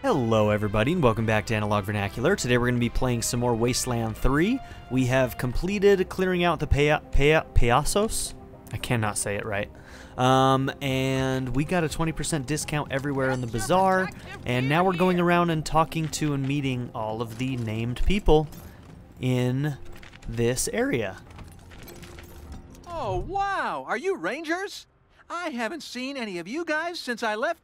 Hello everybody and welcome back to Analog Vernacular. Today we're going to be playing some more Wasteland 3. We have completed clearing out the Payasos. I cannot say it right. And we got a 20% discount everywhere in the bazaar. And now we're going around and talking to and meeting all of the named people in this area. Oh, wow! Are you Rangers? I haven't seen any of you guys since I left,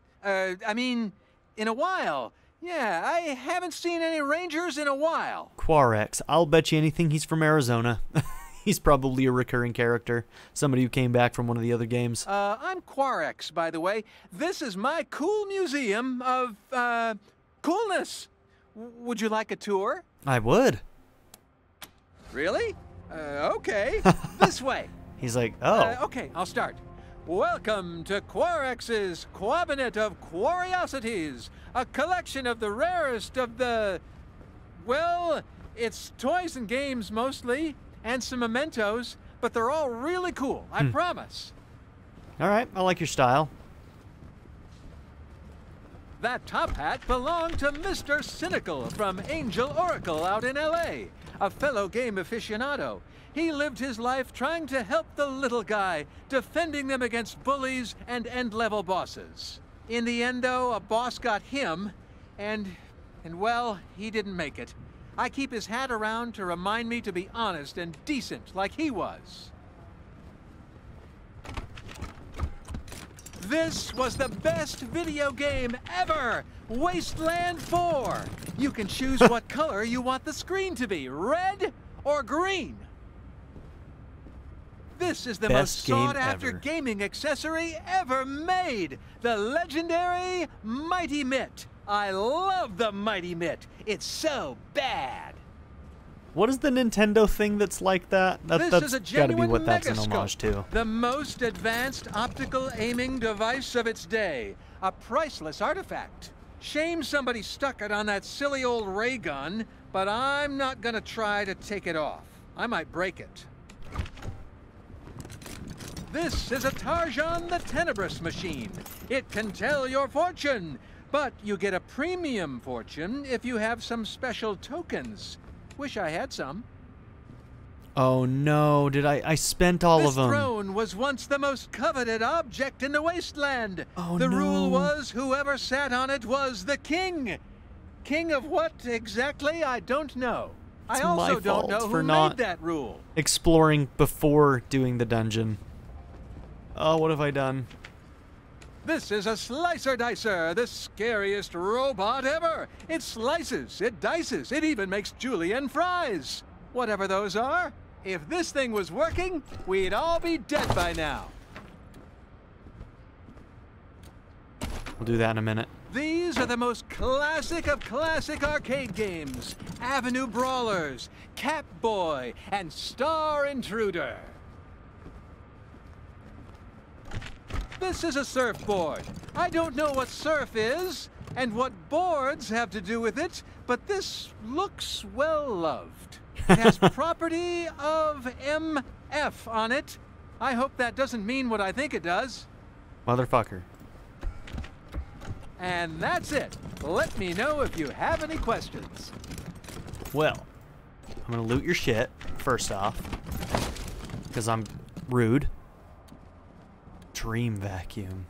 in a while. Yeah, I haven't seen any Rangers in a while. Quarex. I'll bet you anything he's from Arizona. He's probably a recurring character. Somebody who came back from one of the other games. I'm Quarex, by the way. This is my cool museum of, coolness. Would you like a tour? I would. Really? Okay. This way. He's like, oh. Okay, I'll start. Welcome to Quarex's Cabinet of Curiosities, a collection of the rarest of the... well, it's toys and games mostly, and some mementos, but they're all really cool, I promise. All right, I like your style. That top hat belonged to Mr. Cynical from Angel Oracle out in L.A., a fellow game aficionado. He lived his life trying to help the little guy, defending them against bullies and end-level bosses. In the end, though, a boss got him, and well, he didn't make it. I keep his hat around to remind me to be honest and decent like he was. This was the best video game ever! Wasteland 4! You can choose what color you want the screen to be, red or green. This is the most sought-after gaming accessory ever made, the legendary Mighty Mitt. I love the Mighty Mitt. It's so bad. What is the Nintendo thing that's like that? That's gotta be what that's an homage to. The most advanced optical aiming device of its day. A priceless artifact. Shame somebody stuck it on that silly old ray gun, but I'm not gonna try to take it off. I might break it. This is a Tarjan the Tenebrous machine. It can tell your fortune, but you get a premium fortune if you have some special tokens. Wish I had some. Oh no, I spent all of them. This throne was once the most coveted object in the Wasteland. Oh, the no. rule was whoever sat on it was the king. King of what exactly, I don't know. It's I also my don't fault know for who not made that rule. Exploring before doing the dungeon. Oh, what have I done? This is a Slicer Dicer, the scariest robot ever. It slices, it dices, it even makes julienne fries. Whatever those are, if this thing was working, we'd all be dead by now. We'll do that in a minute. These are the most classic of classic arcade games. Avenue Brawlers, Catboy, and Star Intruder. This is a surfboard. I don't know what surf is, and what boards have to do with it, but this looks well-loved. It has property of MF on it. I hope that doesn't mean what I think it does. Motherfucker. And that's it. Let me know if you have any questions. Well, I'm gonna loot your shit, first off. Because I'm rude. Dream vacuum.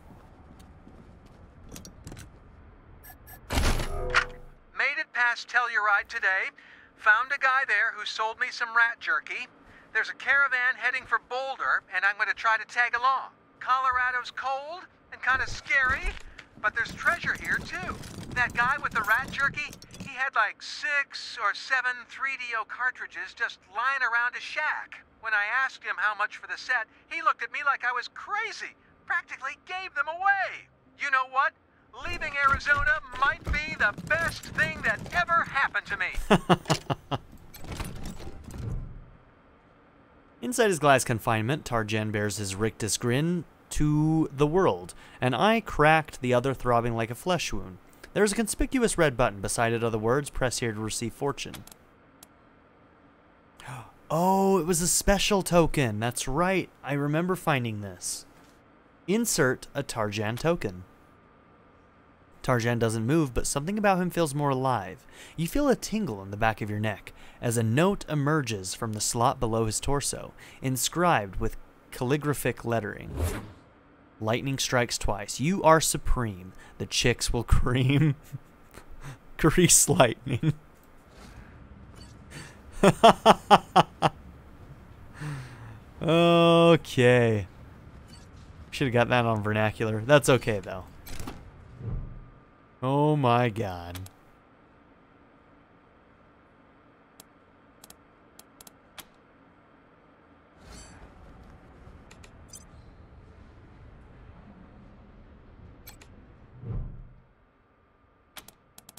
Made it past Telluride today. Found a guy there who sold me some rat jerky. There's a caravan heading for Boulder, and I'm going to try to tag along. Colorado's cold and kind of scary, but there's treasure here too. That guy with the rat jerky, he had like 6 or 7 3DO cartridges just lying around his shack. When I asked him how much for the set, he looked at me like I was crazy. Practically gave them away. You know what? Leaving Arizona might be the best thing that ever happened to me. Inside his glass confinement, Tarjan bears his rictus grin to the world, an eye cracked, the other throbbing like a flesh wound. There is a conspicuous red button. Beside it are the words, "Press here to receive fortune." Oh, it was a special token. That's right. I remember finding this. Insert a Tarjan token. Tarjan doesn't move, but something about him feels more alive. You feel a tingle in the back of your neck as a note emerges from the slot below his torso, inscribed with calligraphic lettering. Lightning strikes twice. You are supreme. The chicks will cream. Grease lightning. Okay. Should have got that on vernacular. That's okay, though. Oh my god.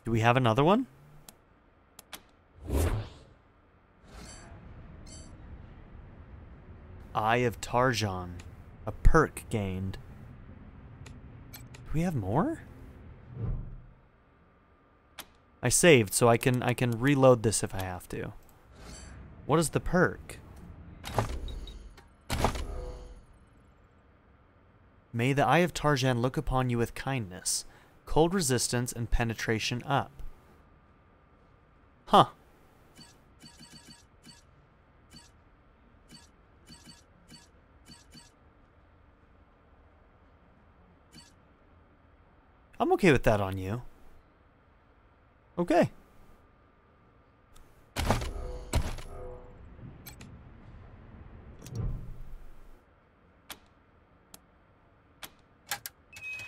Do we have another one? Eye of Tarjan. A perk gained. Do we have more? I saved, so I can reload this if I have to. What is the perk? May the Eye of Tarjan look upon you with kindness. Cold resistance and penetration up. Huh. I'm okay with that on you. Okay.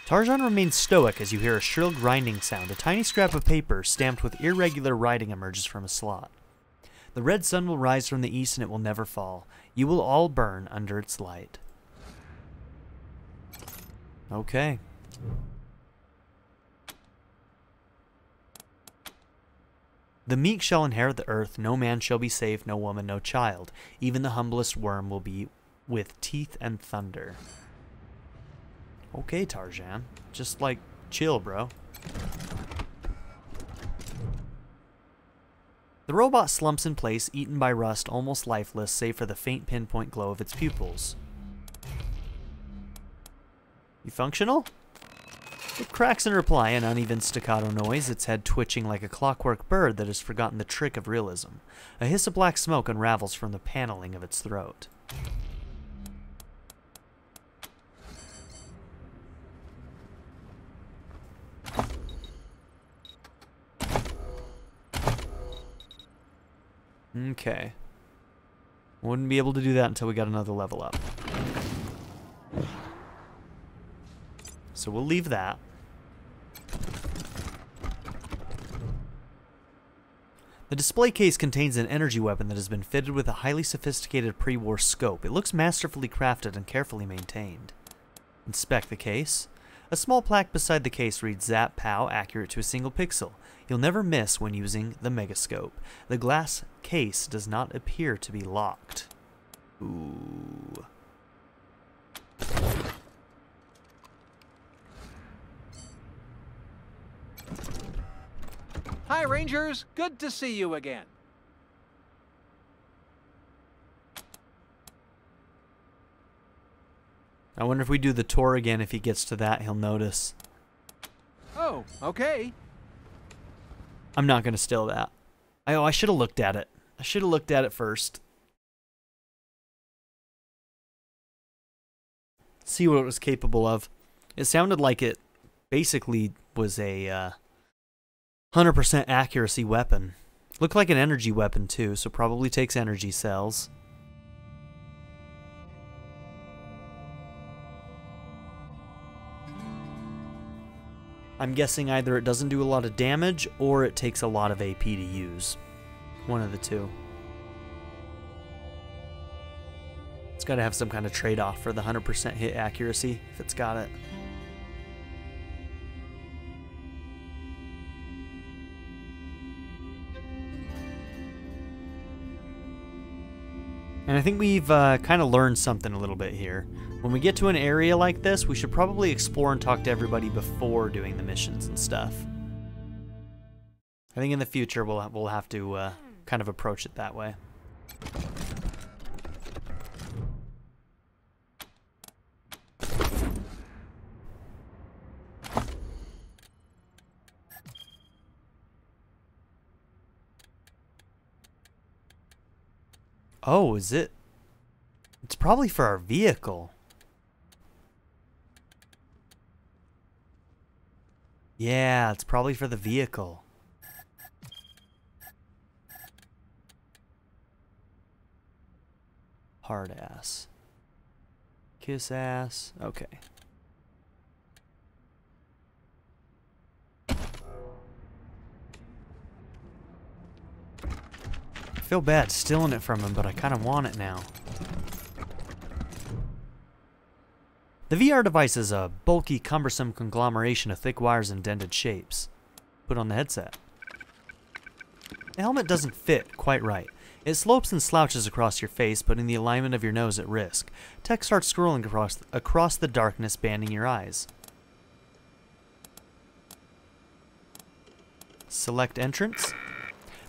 Tarjan remains stoic as you hear a shrill grinding sound. A tiny scrap of paper stamped with irregular writing emerges from a slot. The red sun will rise from the east and it will never fall. You will all burn under its light. Okay. The meek shall inherit the earth. No man shall be safe, no woman, no child. Even the humblest worm will be with teeth and thunder. Okay, Tarjan. Just, like, chill, bro. The robot slumps in place, eaten by rust, almost lifeless, save for the faint pinpoint glow of its pupils. You functional? It cracks in reply, an uneven staccato noise, its head twitching like a clockwork bird that has forgotten the trick of realism. A hiss of black smoke unravels from the paneling of its throat. Okay. Wouldn't be able to do that until we got another level up. So we'll leave that. The display case contains an energy weapon that has been fitted with a highly sophisticated pre-war scope. It looks masterfully crafted and carefully maintained. Inspect the case. A small plaque beside the case reads Zap Pow, accurate to a single pixel. You'll never miss when using the megascope. The glass case does not appear to be locked. Ooh. Hi, Rangers. Good to see you again. I wonder if we do the tour again, if he gets to that, he'll notice. Oh, okay. I'm not going to steal that. I should have looked at it. I should have looked at it first. See what it was capable of. It sounded like it basically was a 100% accuracy weapon. Looked like an energy weapon too, so probably takes energy cells. I'm guessing either it doesn't do a lot of damage or it takes a lot of AP to use. One of the two. It's got to have some kind of trade-off for the 100% hit accuracy, if it's got it. And I think we've kind of learned something a little bit here. When we get to an area like this, we should probably explore and talk to everybody before doing the missions and stuff. I think in the future we'll have to kind of approach it that way. Oh, is it? It's probably for our vehicle. Yeah, it's probably for the vehicle. Hard ass. Kiss ass. Okay. I feel bad stealing it from him, but I kind of want it now. The VR device is a bulky, cumbersome conglomeration of thick wires and dented shapes. Put on the headset. The helmet doesn't fit quite right. It slopes and slouches across your face, putting the alignment of your nose at risk. Text starts scrolling across the darkness, banding your eyes. Select entrance.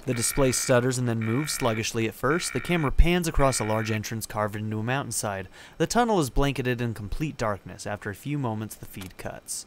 The display stutters and then moves sluggishly at first. The camera pans across a large entrance carved into a mountainside. The tunnel is blanketed in complete darkness. After a few moments, the feed cuts.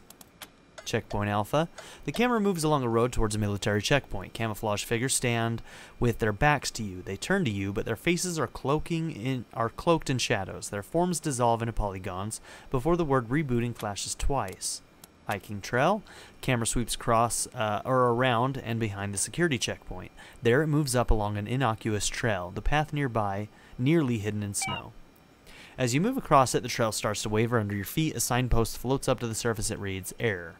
Checkpoint Alpha. The camera moves along a road towards a military checkpoint. Camouflage figures stand with their backs to you. They turn to you, but their faces are cloaked in shadows. Their forms dissolve into polygons before the word rebooting flashes twice. Hiking trail. Camera sweeps across or around and behind the security checkpoint. There it moves up along an innocuous trail, the path nearby nearly hidden in snow. As you move across it, the trail starts to waver under your feet. A signpost floats up to the surface. It reads, "Error."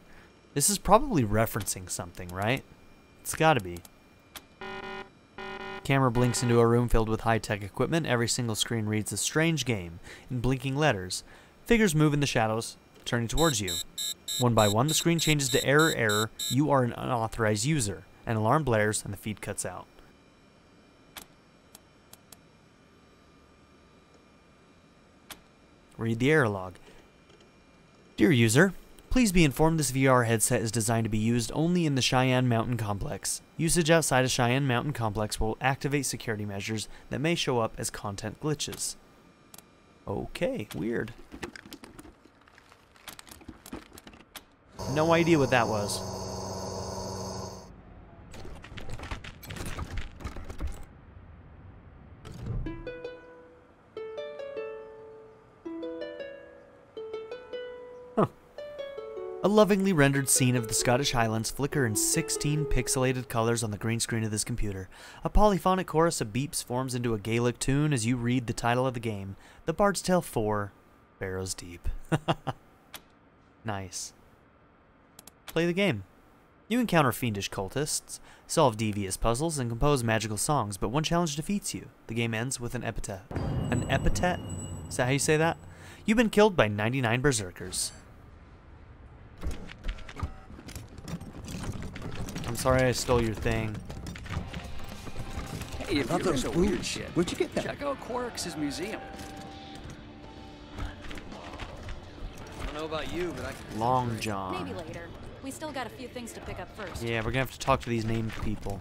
This is probably referencing something, right? It's gotta be. Camera blinks into a room filled with high-tech equipment. Every single screen reads a strange game in blinking letters. Figures move in the shadows, turning towards you. One by one, the screen changes to error, error. You are an unauthorized user. An alarm blares and the feed cuts out. Read the error log. Dear user, please be informed this VR headset is designed to be used only in the Cheyenne Mountain Complex. Usage outside of Cheyenne Mountain Complex will activate security measures that may show up as content glitches. Okay, weird. No idea what that was. A lovingly rendered scene of the Scottish Highlands flicker in 16 pixelated colors on the green screen of this computer. A polyphonic chorus of beeps forms into a Gaelic tune as you read the title of the game, The Bard's Tale 4, Barrows Deep. Nice. Play the game. You encounter fiendish cultists, solve devious puzzles, and compose magical songs, but one challenge defeats you. The game ends with an epithet. An epithet? Is that how you say that? You've been killed by 99 berserkers. I'm sorry I stole your thing. Hey, if you're those into weird boots. shit, Where'd you get that? check out Quark's museum. I don't know about you, but I can... Long John. Maybe later. We still got a few things to pick up first. Yeah, we're gonna have to talk to these named people.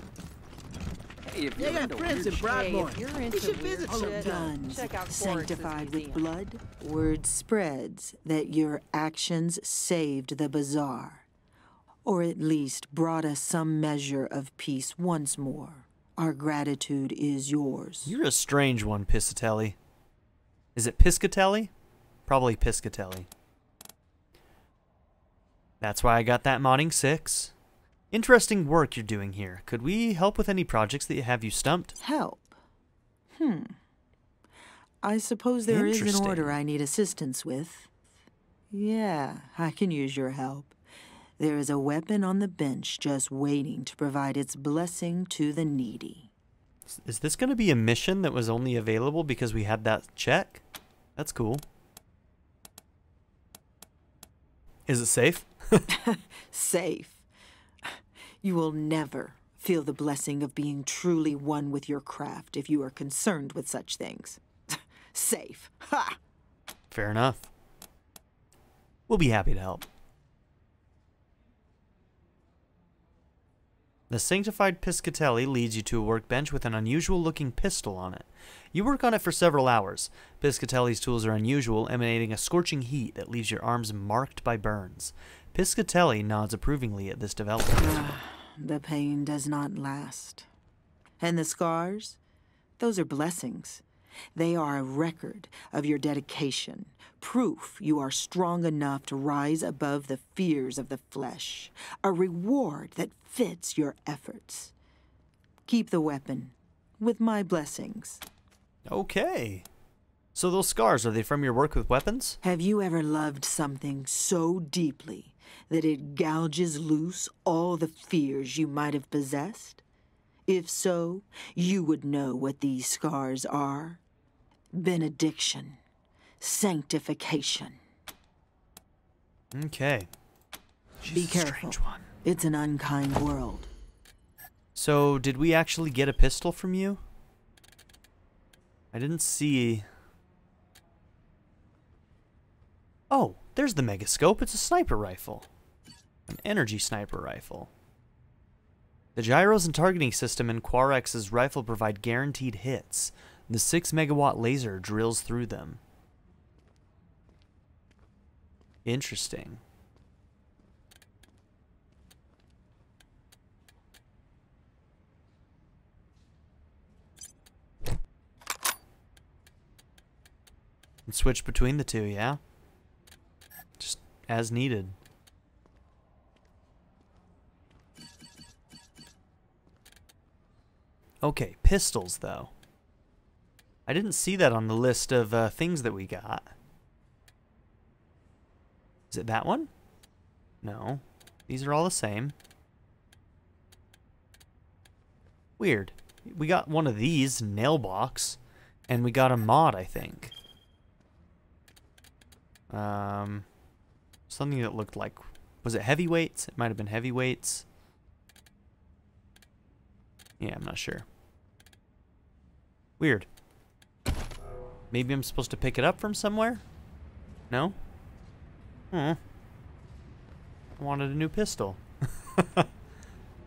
Hey, if They you're got into friends weird in shit, Broadmoor. If you're We into should weird visit shit, sometime. check out Sanctified with museum. blood, word spreads that your actions saved the bazaar, or at least brought us some measure of peace once more. Our gratitude is yours. You're a strange one, Piscatelli. Is it Piscatelli? Probably Piscatelli. That's why I got that modding 6. Interesting work you're doing here. Could we help with any projects that have you stumped? Help? I suppose there is an Interesting. order I need assistance with. Yeah, I can use your help. There is a weapon on the bench just waiting to provide its blessing to the needy. Is this going to be a mission that was only available because we had that check? That's cool. Is it safe? Safe. You will never feel the blessing of being truly one with your craft if you are concerned with such things. Safe. Ha! Fair enough. We'll be happy to help. The sanctified Piscatelli leads you to a workbench with an unusual-looking pistol on it. You work on it for several hours. Piscatelli's tools are unusual, emanating a scorching heat that leaves your arms marked by burns. Piscatelli nods approvingly at this development. The pain does not last. And the scars? Those are blessings. They are a record of your dedication, proof you are strong enough to rise above the fears of the flesh, a reward that fits your efforts. Keep the weapon, with my blessings. Okay. So those scars, are they from your work with weapons? Have you ever loved something so deeply that it gouges loose all the fears you might have possessed? If so, you would know what these scars are. Benediction. Sanctification. Okay. Be She's a careful. strange one. It's an unkind world. So, did we actually get a pistol from you? I didn't see... Oh, there's the megascope. It's a sniper rifle. An energy sniper rifle. The gyros and targeting system in Quarex's rifle provide guaranteed hits. The 6 megawatt laser drills through them. Interesting. And switch between the two, yeah? Just as needed. Okay, pistols, though. I didn't see that on the list of things that we got. Is it that one? No. These are all the same. Weird. We got one of these, nail box, and we got a mod, I think. Something that looked like... Was it heavyweights? It might have been heavyweights. Yeah, I'm not sure. Weird. Maybe I'm supposed to pick it up from somewhere? No? I wanted a new pistol.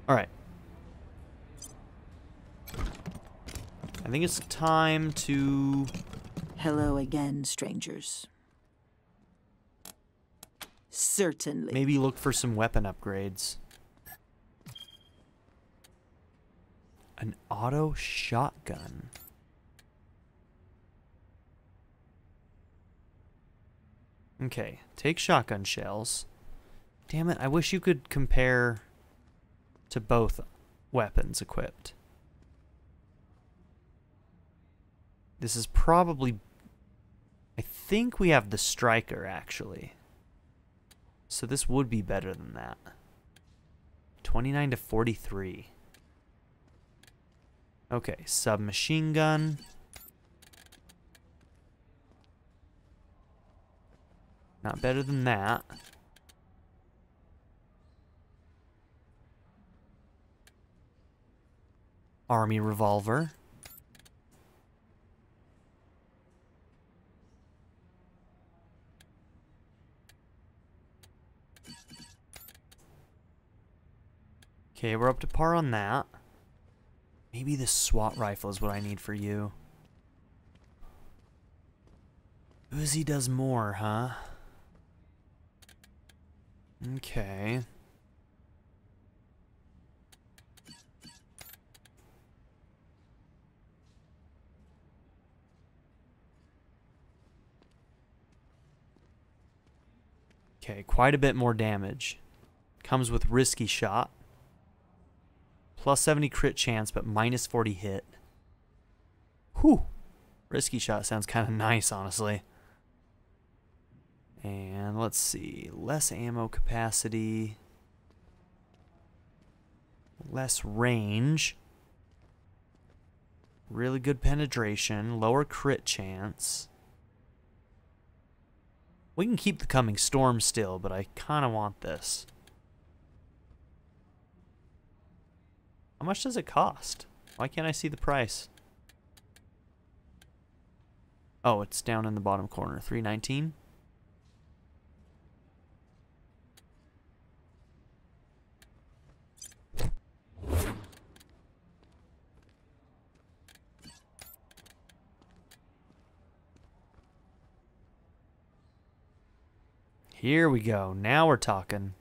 Alright. I think it's time to... Hello again, strangers. Certainly. maybe look for some weapon upgrades. An auto shotgun. Okay, take shotgun shells. Damn it, I wish you could compare to both weapons equipped. This is probably... I think we have the striker, actually. So this would be better than that. 29 to 43. Okay, submachine gun. Not better than that. Army revolver. Okay, we're up to par on that. Maybe this SWAT rifle is what I need for you. Uzi does more, huh? Okay. Okay, quite a bit more damage. Comes with risky shot. Plus 70 crit chance, but minus 40 hit. Whew. Risky shot sounds kind of nice, honestly. And let's see. Less ammo capacity. Less range. Really good penetration. Lower crit chance. We can keep the coming storm still, but I kind of want this. How much does it cost? Why can't I see the price? Oh, it's down in the bottom corner. $3.19. Here we go. Now we're talking.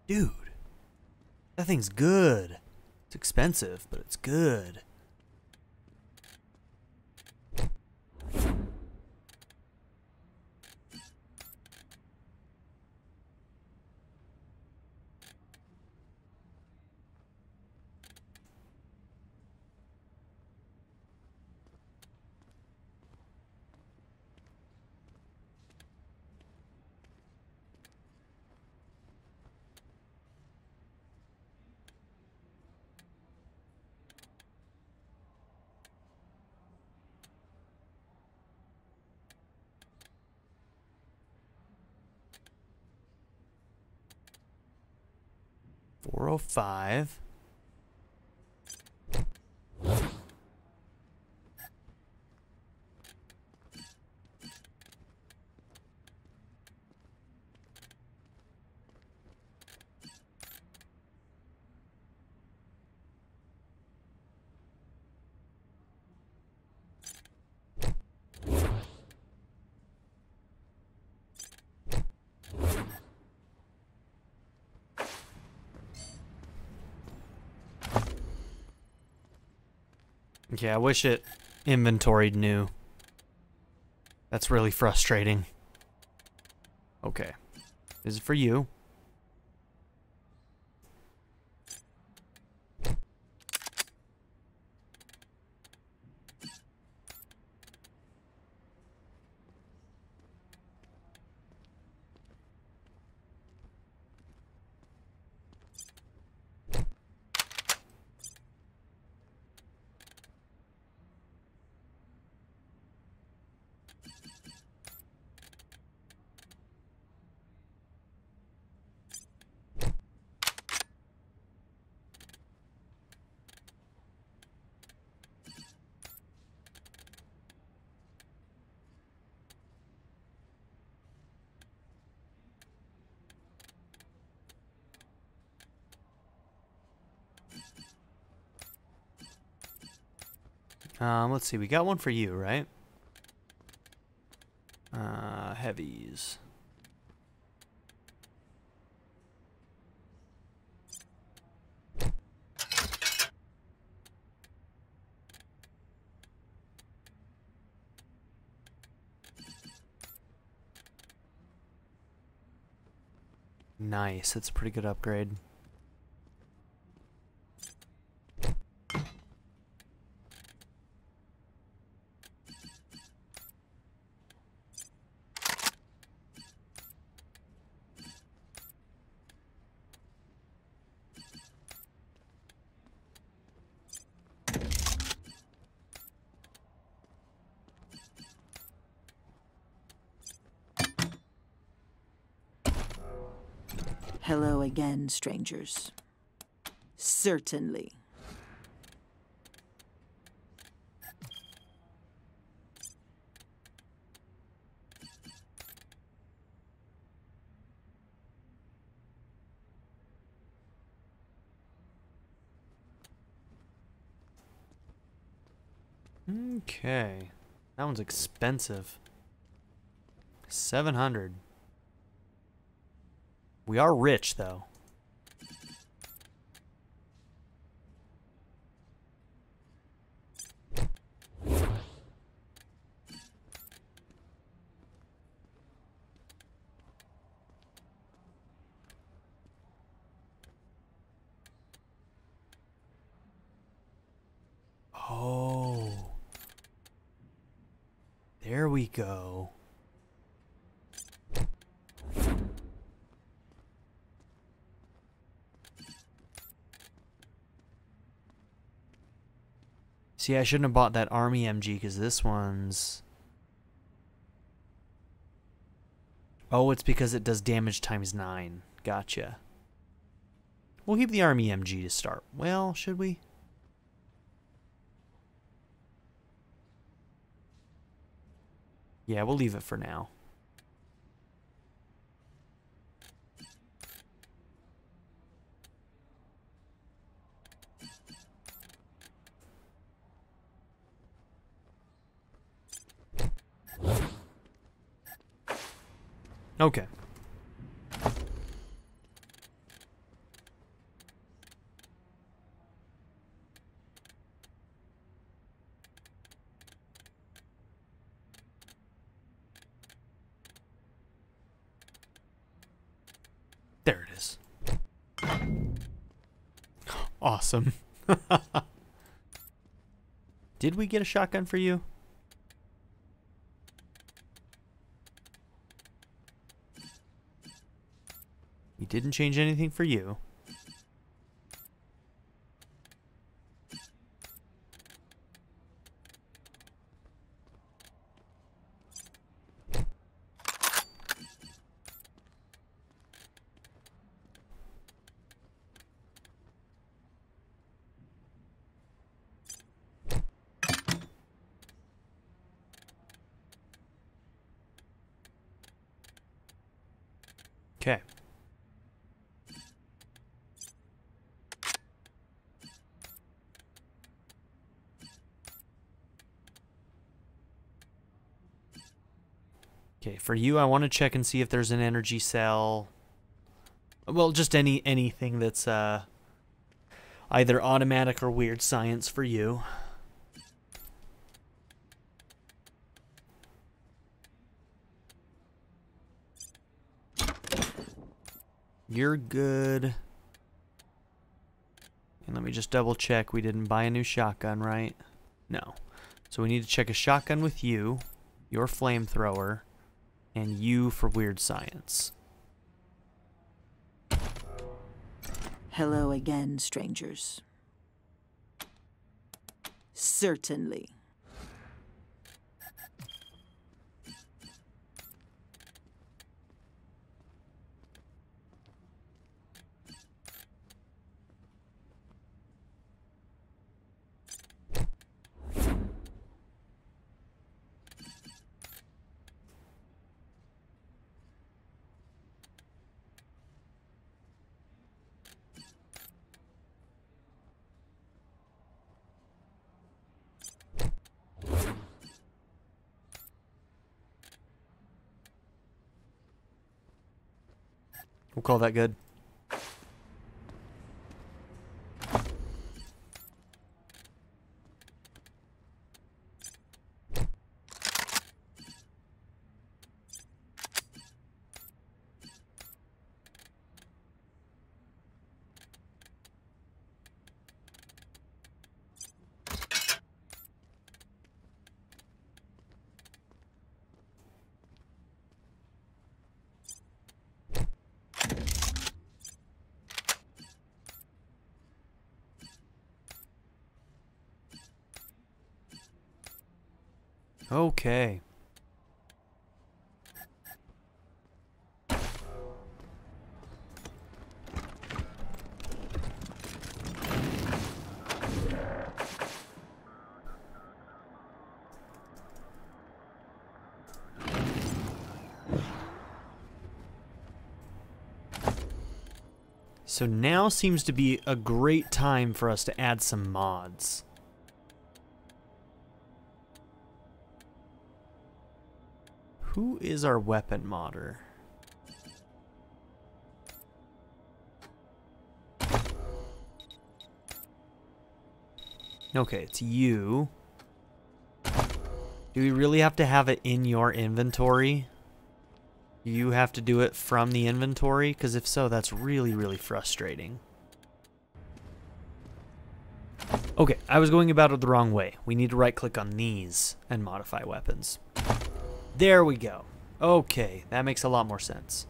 Dude. That thing's good. It's expensive, but it's good. $405. Okay, I wish it inventoried new. That's really frustrating. Okay. This is for you. Let's see, we got one for you, right? Heavies. Nice, that's a pretty good upgrade. Hello again, strangers. Certainly. Okay. That one's expensive. 700. We are rich, though. Oh. There we go. See, I shouldn't have bought that Army MG because this one's... Oh, it's because it does damage times 9. Gotcha. We'll keep the Army MG to start. Well, should we? Yeah, we'll leave it for now. Okay. Awesome. Did we get a shotgun for you? We didn't change anything for you. Okay. Okay, for you, I want to check and see if there's an energy cell. Well, just anything that's either automatic or weird science for you. You're good. And let me just double check we didn't buy a new shotgun, right? No. So we need to check a shotgun with you, your flamethrower, and you for weird science. Hello again, strangers. Certainly. We'll call that good. Okay. So now seems to be a great time for us to add some mods. Who is our weapon modder? Okay, it's you. Do we really have to have it in your inventory? You have to do it from the inventory? Because if so, that's really, really frustrating. Okay, I was going about it the wrong way. We need to right-click on these and modify weapons. There we go. Okay, that makes a lot more sense.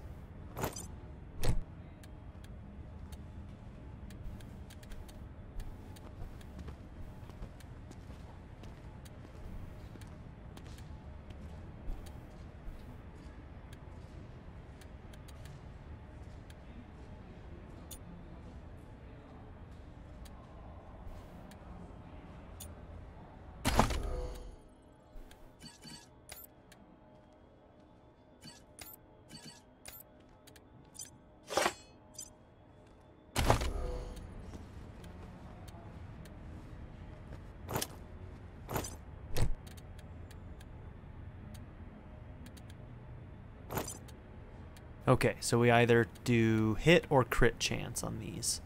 Okay, so we either do hit or crit chance on these.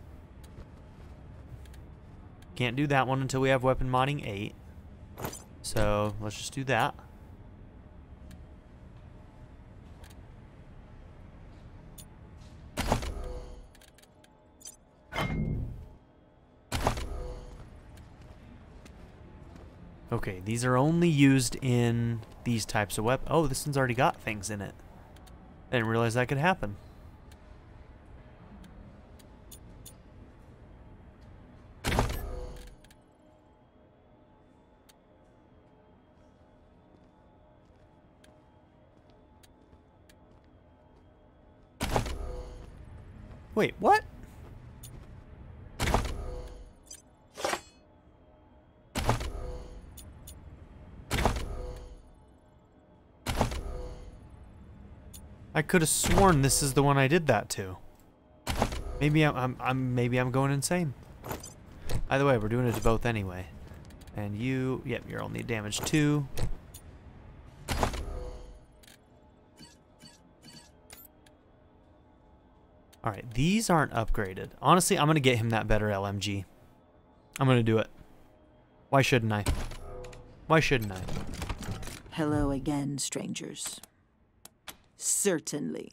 Can't do that one until we have weapon modding 8. So let's just do that. Okay, these are only used in these types of weapons. Oh, this one's already got things in it. I didn't realize that could happen. Wait, what? I could have sworn this is the one I did that to. Maybe I'm going insane. Either way, we're doing it to both anyway. And you, yep, you're only damage 2. Alright, these aren't upgraded. Honestly, I'm going to get him that better LMG. I'm going to do it. Why shouldn't I? Why shouldn't I? Hello again, strangers. Certainly.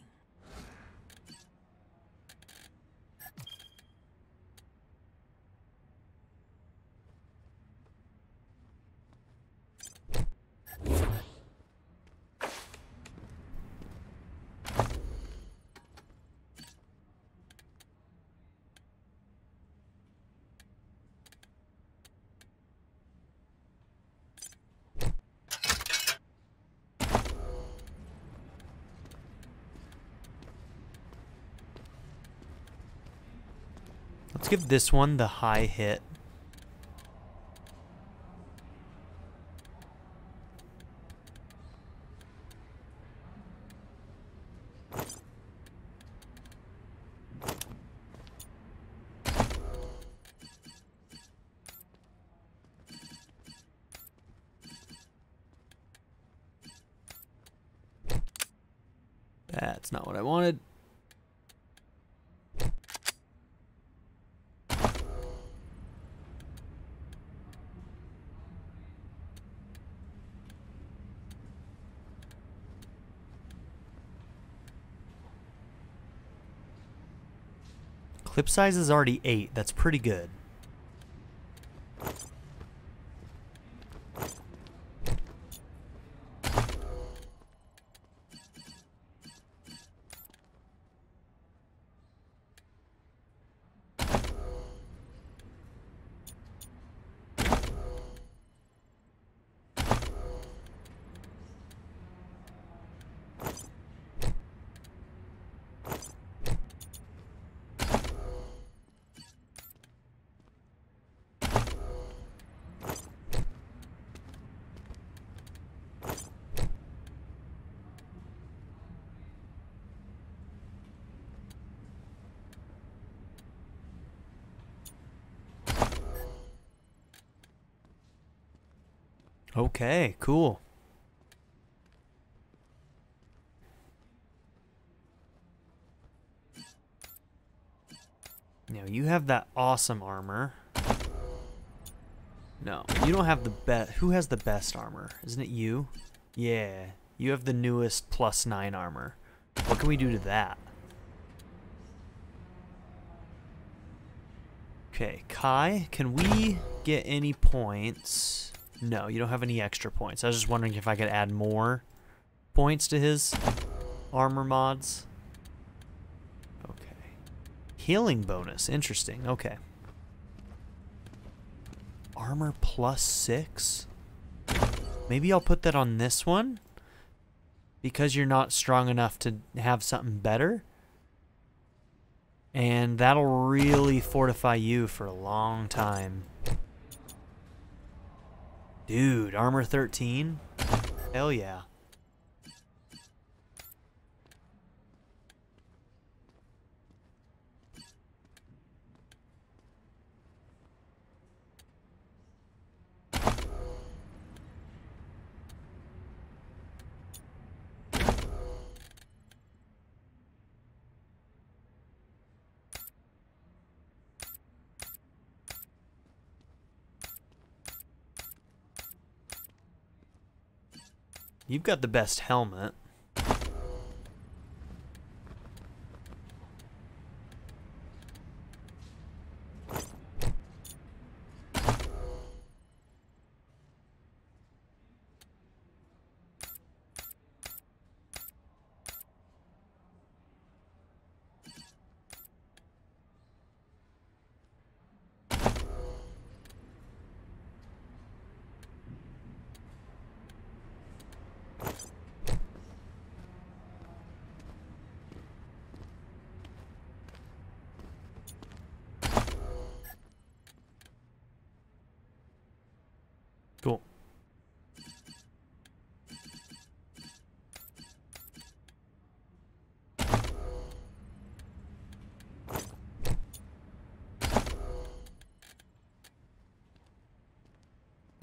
Let's give this one the high hit. That's not what I wanted. Clip size is already 8. That's pretty good. Okay, cool. Now you have that awesome armor. No, you don't have the best. Who has the best armor? Isn't it you? Yeah, you have the newest +9 armor. What can we do to that? Okay, Kai, can we get any points? No, you don't have any extra points. I was just wondering if I could add more points to his armor mods. Okay. Healing bonus. Interesting. Okay. Armor +6? Maybe I'll put that on this one? Because you're not strong enough to have something better? And that'll really fortify you for a long time. Dude, armor 13? Hell yeah. You've got the best helmet.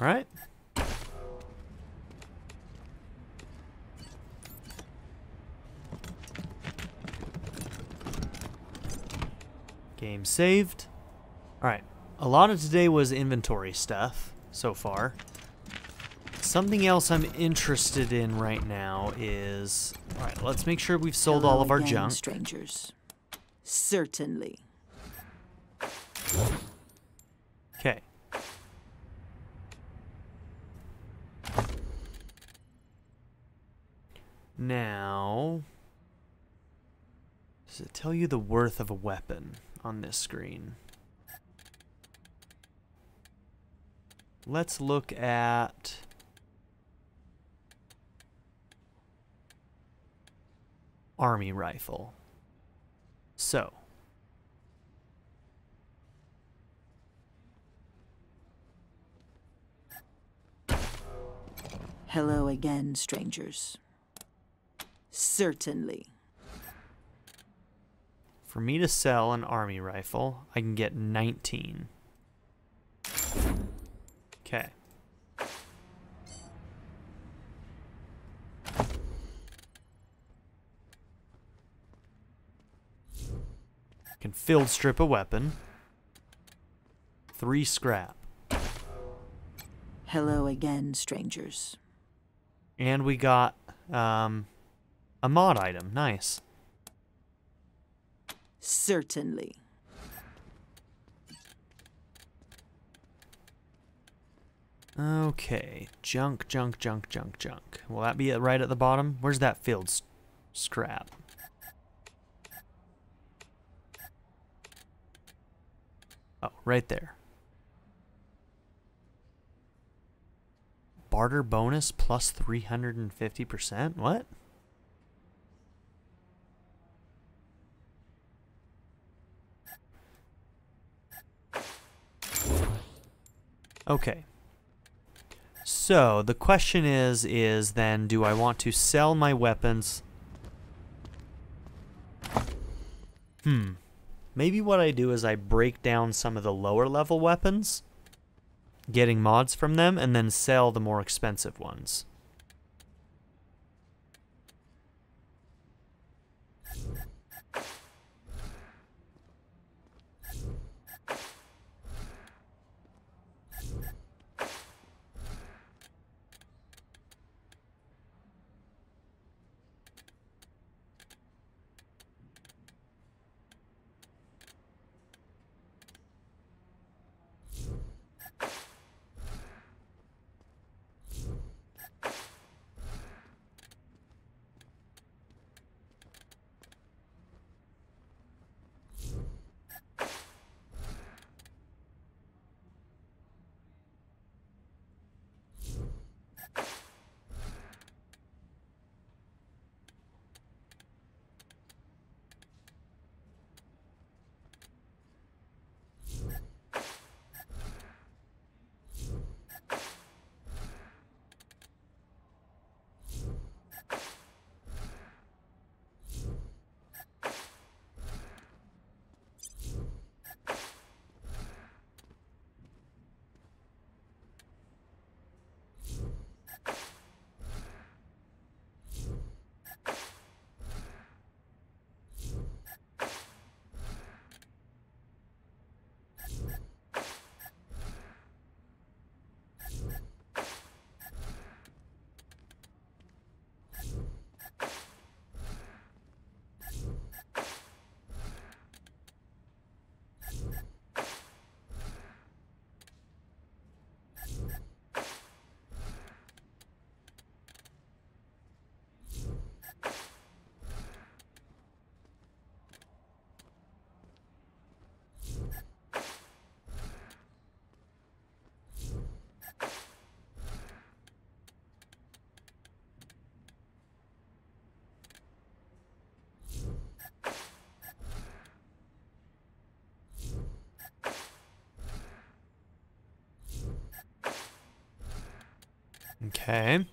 Alright. Game saved. Alright. A lot of today was inventory stuff so far. Something else I'm interested in right now is... Alright, let's make sure we've sold all of our junk. Strangers. Certainly. Okay. Now... Does it tell you the worth of a weapon on this screen? Let's look at... Army rifle. So. Hello again, strangers. Certainly. For me to sell an army rifle, I can get 19. Okay. Can field strip a weapon. 3 scrap. Hello again, strangers. And we got a mod item. Nice. Certainly. Okay. Junk. Will that be it right at the bottom? Where's that field scrap? Oh, right there. Barter bonus plus 350%? What? Okay. So, the question is then, do I want to sell my weapons? Maybe what I do is I break down some of the lower level weapons, getting mods from them, and then sell the more expensive ones. Okay.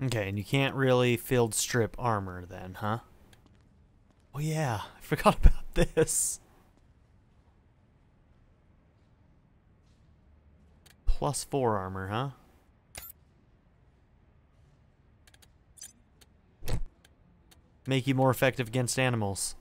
Okay, and you can't really field strip armor then, huh? Oh yeah, I forgot about this. +4 armor, huh? Make you more effective against animals.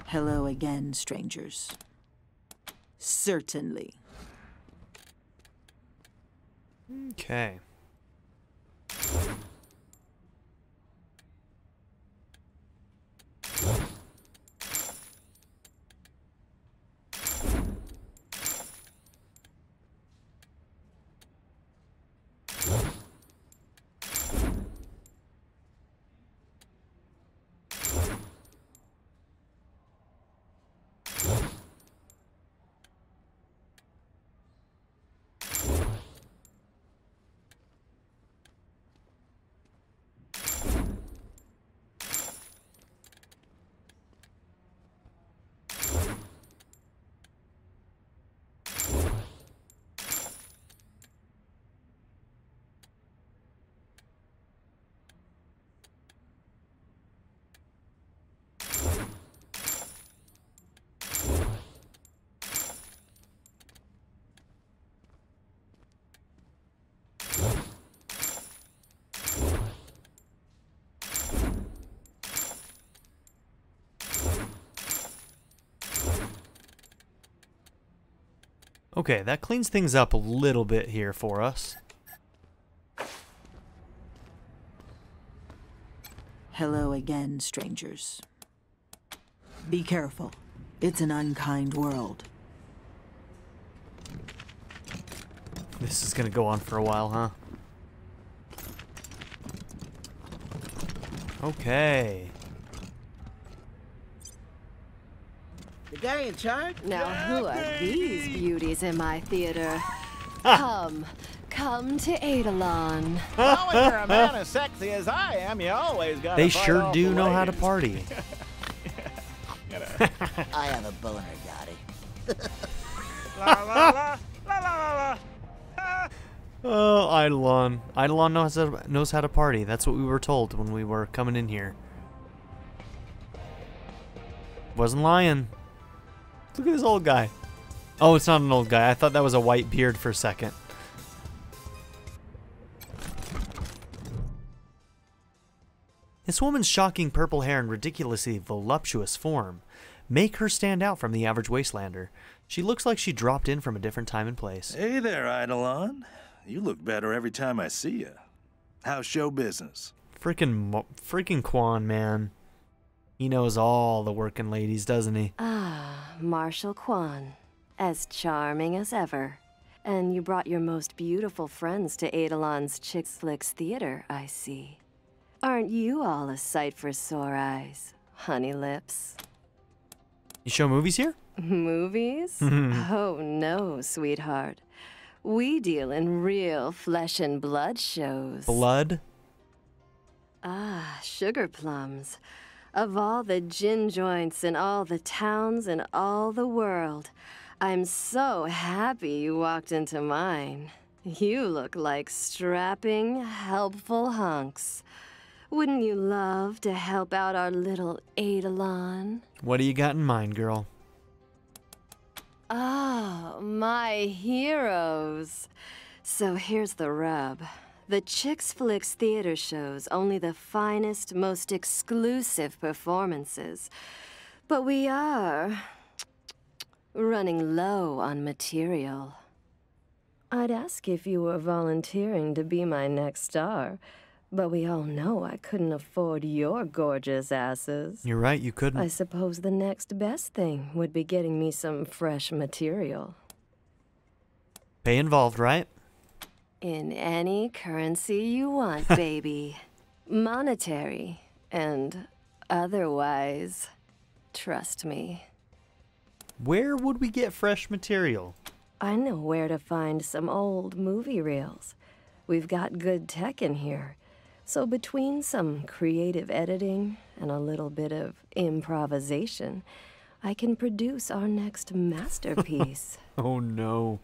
Hello again, strangers. Certainly. Okay. Okay, that cleans things up a little bit here for us. Hello again, strangers. Be careful. It's an unkind world. This is gonna go on for a while, huh? Okay. The guy in charge? Now, who are these beauties in my theater? Come to Eidolon. Well, when you're a man as sexy as I am, you always gotta They fight sure off do the know how to ladies. party. I have a boner, Gotti. Oh, Eidolon. Eidolon knows how to party. That's what we were told when we were coming in here. Wasn't lying. Look at this old guy. Oh, it's not an old guy. I thought that was a white beard for a second. This woman's shocking purple hair and ridiculously voluptuous form make her stand out from the average Wastelander. She looks like she dropped in from a different time and place. Hey there, Eidolon. You look better every time I see you. How's show business? Freaking Quan, man. He knows all the working ladies, doesn't he? Ah, Marshal Quan. As charming as ever. And you brought your most beautiful friends to Eidolon's Chick Flicks Theater, I see. Aren't you all a sight for sore eyes, honey lips? You show movies here? Movies? Oh no, sweetheart. We deal in real flesh and blood shows. Blood? Ah, sugar plums. Of all the gin joints in all the towns in all the world, I'm so happy you walked into mine. You look like strapping, helpful hunks. Wouldn't you love to help out our little Eidolon? What do you got in mind, girl? Oh, my heroes. So here's the rub. The Chicks Flicks theater shows only the finest, most exclusive performances. But we are running low on material. I'd ask if you were volunteering to be my next star, but we all know I couldn't afford your gorgeous asses. You're right, you couldn't. I suppose the next best thing would be getting me some fresh material. Pay involved, right? In any currency you want, baby. Monetary and otherwise. Trust me. Where would we get fresh material? I know where to find some old movie reels. We've got good tech in here. So between some creative editing and a little bit of improvisation, I can produce our next masterpiece. Oh no.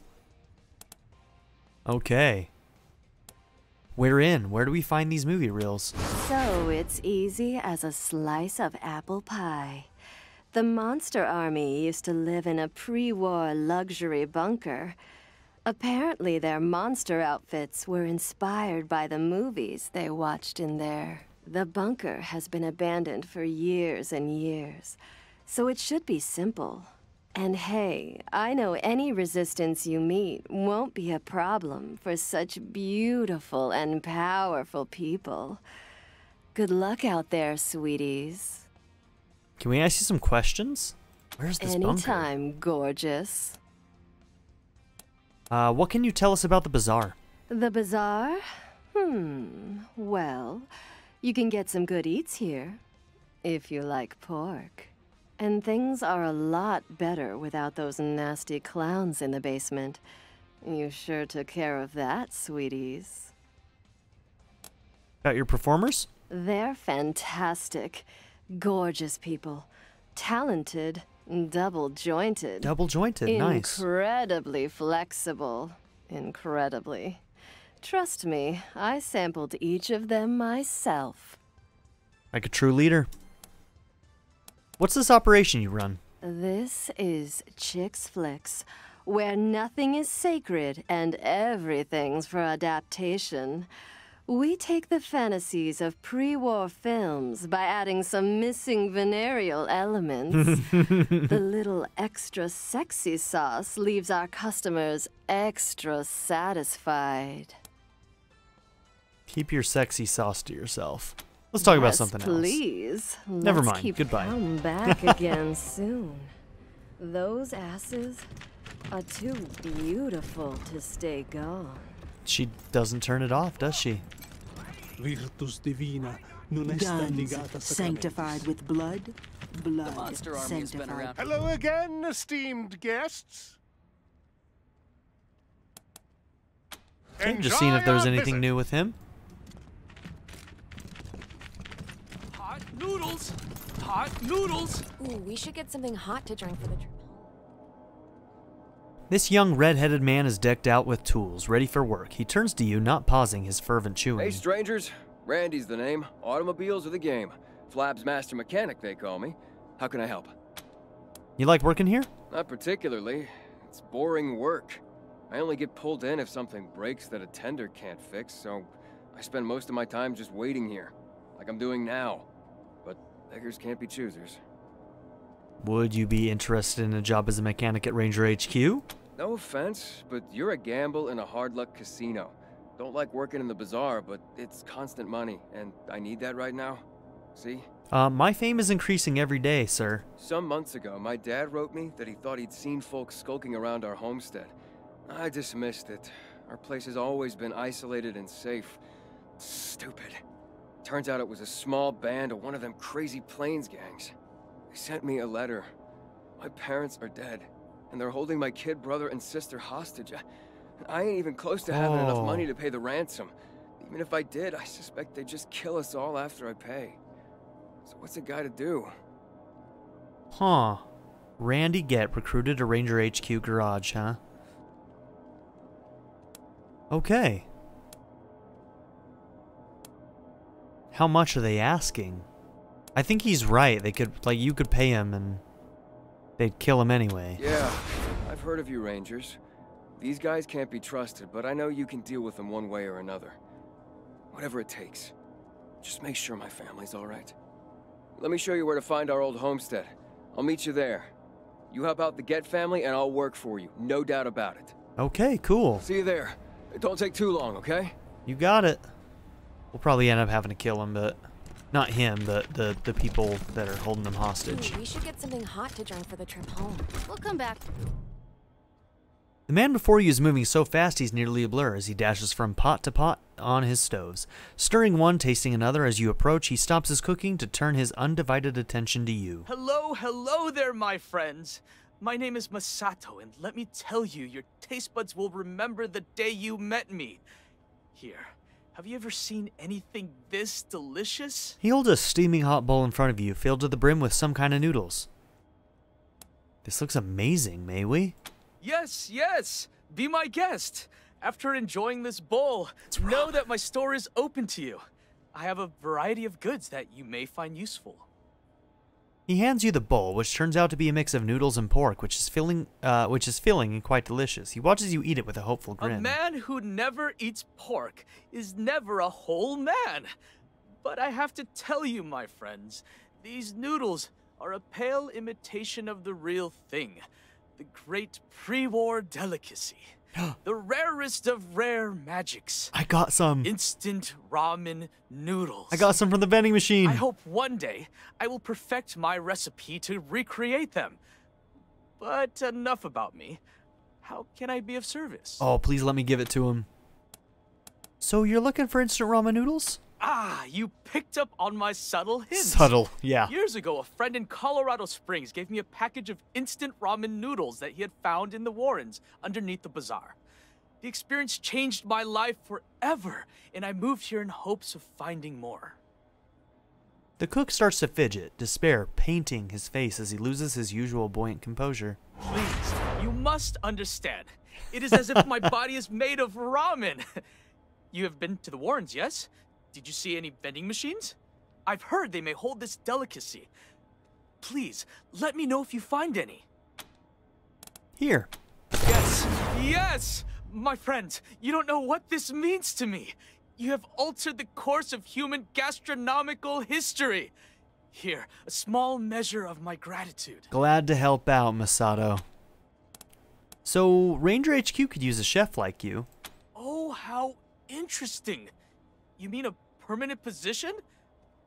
Okay. We're in. Where do we find these movie reels? So it's easy as a slice of apple pie. The Monster Army used to live in a pre-war luxury bunker. Apparently their monster outfits were inspired by the movies they watched in there. The bunker has been abandoned for years and years, so it should be simple. And hey, I know any resistance you meet won't be a problem for such beautiful and powerful people. Good luck out there, sweeties. Can we ask you some questions? Where's this bunker? Anytime, gorgeous. What can you tell us about the bazaar? The bazaar? Well, you can get some good eats here, if you like pork. And things are a lot better without those nasty clowns in the basement. You sure took care of that, sweeties. About your performers? They're fantastic. Gorgeous people. Talented. Double-jointed. Double-jointed, nice. Incredibly flexible. Incredibly. Trust me, I sampled each of them myself. Like a true leader. What's this operation you run? This is Chicks Flicks, where nothing is sacred and everything's for adaptation. We take the fantasies of pre-war films by adding some missing venereal elements. The little extra sexy sauce leaves our customers extra satisfied. Keep your sexy sauce to yourself. Let's talk about something else. Please. Never Let's mind. keep Goodbye. Come back again soon. Those asses are too beautiful to stay gone. She doesn't turn it off, does she? Virtus divina non è sta Guns ligata sanctified with blood, blood Monster Army has been sanctified. around. Hello again, esteemed guests. Okay, just seeing if there was anything new with him. Hot noodles! Hot noodles! Ooh, we should get something hot to drink for the trip. This young red-headed man is decked out with tools, ready for work. He turns to you, not pausing his fervent chewing. Hey, strangers. Randy's the name. Automobiles are the game. Flab's master mechanic, they call me. How can I help? You like working here? Not particularly. It's boring work. I only get pulled in if something breaks that a tender can't fix, so I spend most of my time just waiting here, like I'm doing now. But beggars can't be choosers. Would you be interested in a job as a mechanic at Ranger HQ? No offense, but you're a gamble in a hard-luck casino. Don't like working in the bazaar, but it's constant money, and I need that right now. See? My fame is increasing every day, sir. Some months ago, my dad wrote me that he thought he'd seen folks skulking around our homestead. I dismissed it. Our place has always been isolated and safe. Stupid. Turns out it was a small band of one of them crazy plains gangs. They sent me a letter. My parents are dead, and they're holding my kid brother and sister hostage. I ain't even close to having enough money to pay the ransom. Even if I did, I suspect they'd just kill us all after I pay. So what's a guy to do? Huh. Randy Get recruited to Ranger HQ garage, huh? Okay. How much are they asking? I think he's right. They could, like, you could pay him and they'd kill him anyway. Yeah, I've heard of you Rangers. These guys can't be trusted, but I know you can deal with them one way or another. Whatever it takes. Just make sure my family's all right. Let me show you where to find our old homestead. I'll meet you there. You help out the Get family and I'll work for you. No doubt about it. Okay, cool. See you there. Don't take too long, okay? You got it. We'll probably end up having to kill him, but... Not him, but the people that are holding him hostage. Ooh, we should get something hot to drink for the trip home. We'll come back. The man before you is moving so fast he's nearly a blur as he dashes from pot to pot on his stoves. Stirring one, tasting another, as you approach, he stops his cooking to turn his undivided attention to you. Hello, hello there, my friends. My name is Masato, and let me tell you, your taste buds will remember the day you met me. Here, have you ever seen anything this delicious? He holds a steaming hot bowl in front of you, filled to the brim with some kind of noodles. This looks amazing, may we? Yes, yes. Be my guest. After enjoying this bowl, know that my store is open to you. I have a variety of goods that you may find useful. He hands you the bowl, which turns out to be a mix of noodles and pork, which is filling and quite delicious. He watches you eat it with a hopeful grin. A man who never eats pork is never a whole man. But I have to tell you, my friends, these noodles are a pale imitation of the real thing. The great pre-war delicacy. The rarest of rare magics. I got some. Instant ramen noodles. I got some from the vending machine. I hope one day I will perfect my recipe to recreate them. But enough about me. How can I be of service? Oh, please let me give it to him. So you're looking for instant ramen noodles? Ah, you picked up on my subtle hints. Subtle, yeah. Years ago, a friend in Colorado Springs gave me a package of instant ramen noodles that he had found in the Warrens underneath the bazaar. The experience changed my life forever, and I moved here in hopes of finding more. The cook starts to fidget, despair painting his face as he loses his usual buoyant composure. Please, you must understand. It is as if my body is made of ramen. You have been to the Warrens, yes? Did you see any vending machines? I've heard they may hold this delicacy. Please, let me know if you find any. Here. Yes, yes! My friend, you don't know what this means to me. You have altered the course of human gastronomical history. Here, a small measure of my gratitude. Glad to help out, Masato. So, Ranger HQ could use a chef like you. Oh, how interesting. You mean a permanent position?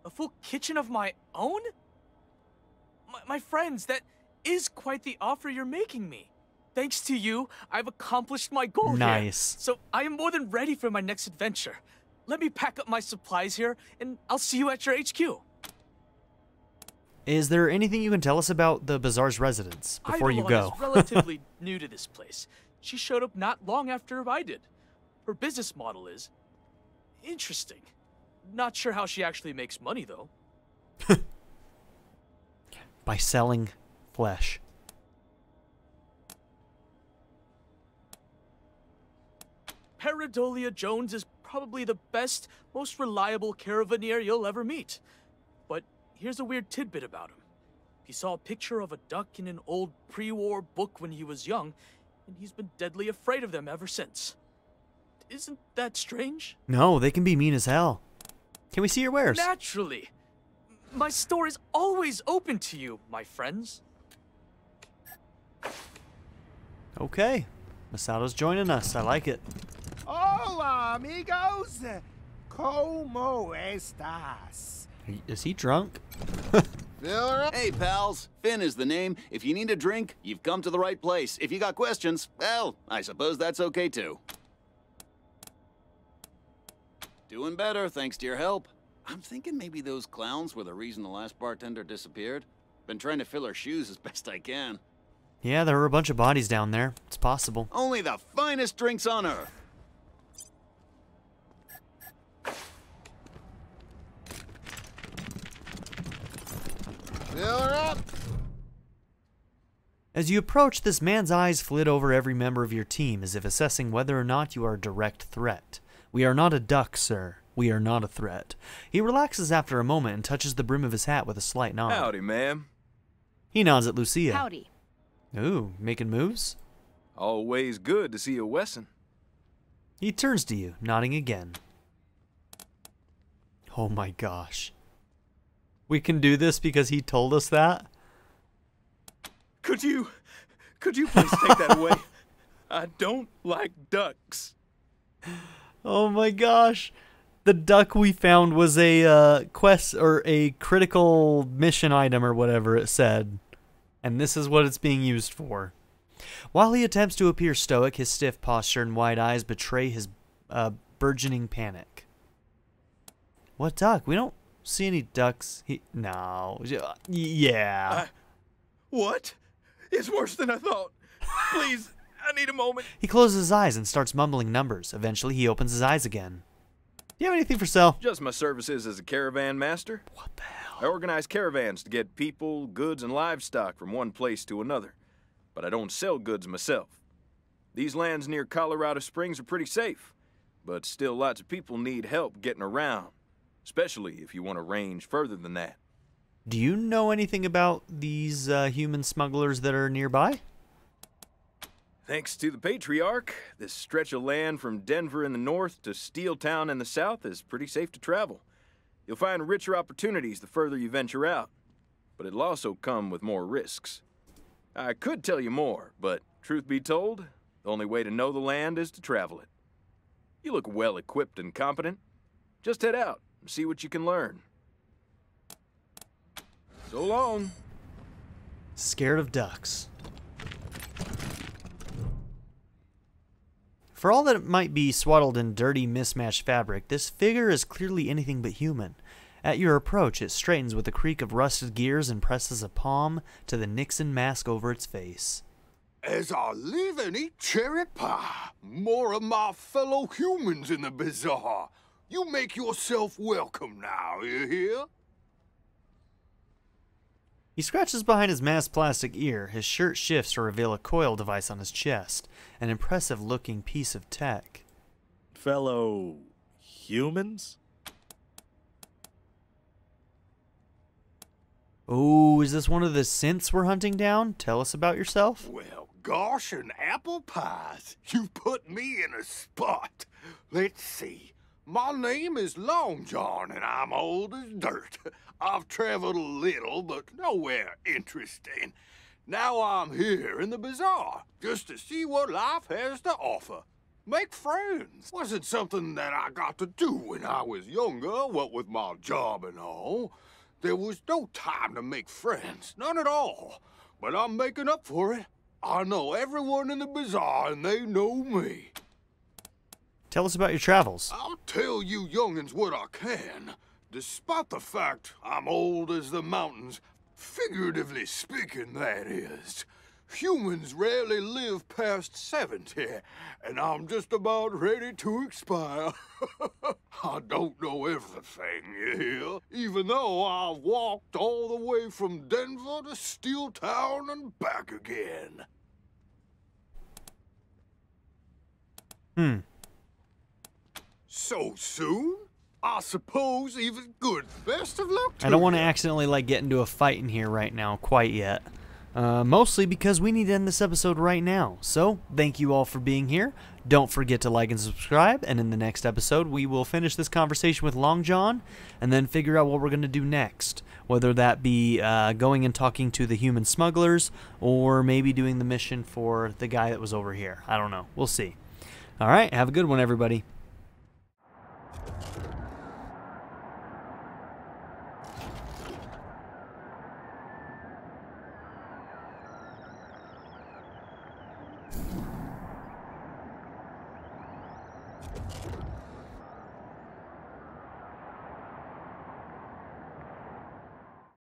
A full kitchen of my own? My friends, that is quite the offer you're making me. Thanks to you, I've accomplished my goal here. Nice. So I am more than ready for my next adventure. Let me pack up my supplies here, and I'll see you at your HQ. Is there anything you can tell us about the bazaar's residents before you go? Is relatively new to this place. She showed up not long after I did. Her business model is interesting. Not sure how she actually makes money, though. By selling flesh. Paradolia Jones is probably the best, most reliable caravaneer you'll ever meet. But here's a weird tidbit about him. He saw a picture of a duck in an old pre-war book when he was young, and he's been deadly afraid of them ever since. Isn't that strange? No, they can be mean as hell. Can we see your wares? Naturally. My store is always open to you, my friends. Okay. Masato's joining us. I like it. Hola, amigos. ¿Cómo estás? Is he drunk? Hey, pals. Finn is the name. If you need a drink, you've come to the right place. If you got questions, well, I suppose that's okay too. Doing better, thanks to your help. I'm thinking maybe those clowns were the reason the last bartender disappeared. Been trying to fill her shoes as best I can. Yeah, there were a bunch of bodies down there. It's possible. Only the finest drinks on earth. Fill her up. As you approach, this man's eyes flit over every member of your team as if assessing whether or not you are a direct threat. We are not a duck, sir. We are not a threat. He relaxes after a moment and touches the brim of his hat with a slight nod. Howdy, ma'am. He nods at Lucia. Howdy. Ooh, making moves? Always good to see a Wesson. He turns to you, nodding again. Oh my gosh. We can do this because he told us that? Could you please take that away? I don't like ducks. Oh my gosh. The duck we found was a quest or a critical mission item or whatever it said. And this is what it's being used for. While he attempts to appear stoic, his stiff posture and wide eyes betray his burgeoning panic. What duck? We don't see any ducks. No. Yeah. What? It's worse than I thought. Please, I need a moment. He closes his eyes and starts mumbling numbers. Eventually, he opens his eyes again. Do you have anything for sale? Just my services as a caravan master. What the hell? I organize caravans to get people, goods, and livestock from one place to another. but I don't sell goods myself. These lands near Colorado Springs are pretty safe, but still lots of people need help getting around, especially if you want to range further than that. Do you know anything about these human smugglers that are nearby? Thanks to the Patriarch, this stretch of land from Denver in the north to Steeltown in the south is pretty safe to travel. You'll find richer opportunities the further you venture out, but it'll also come with more risks. I could tell you more, but truth be told, the only way to know the land is to travel it. You look well equipped and competent. Just head out and see what you can learn. So long. Scared of ducks. For all that it might be swaddled in dirty, mismatched fabric, this figure is clearly anything but human. At your approach, it straightens with a creak of rusted gears and presses a palm to the Nixon mask over its face. As I live and eat cherry pie, more of my fellow humans in the bazaar. You make yourself welcome now, you hear? He scratches behind his masked plastic ear. His shirt shifts to reveal a coil device on his chest, an impressive-looking piece of tech. Fellow humans? Oh, is this one of the synths we're hunting down? Tell us about yourself. Well, gosh, and apple pies. You put me in a spot. Let's see. My name is Long John, and I'm old as dirt. I've traveled a little, but nowhere interesting. Now I'm here in the bazaar, just to see what life has to offer. Make friends. Wasn't something that I got to do when I was younger, what with my job and all. There was no time to make friends, none at all. But I'm making up for it. I know everyone in the bazaar, and they know me. Tell us about your travels. I'll tell you youngins what I can. Despite the fact I'm old as the mountains, figuratively speaking, that is. Humans rarely live past 70, and I'm just about ready to expire. I don't know everything, you hear? Even though I've walked all the way from Denver to Steeltown and back again. So soon? I suppose even good. Best of luck to I don't want to you. accidentally get into a fight in here right now, quite yet. Mostly because we need to end this episode right now. So, thank you all for being here. Don't forget to like and subscribe, and in the next episode, we will finish this conversation with Long John, and then figure out what we're going to do next. Whether that be going and talking to the human smugglers, or maybe doing the mission for the guy that was over here. I don't know. We'll see. Alright, have a good one, everybody.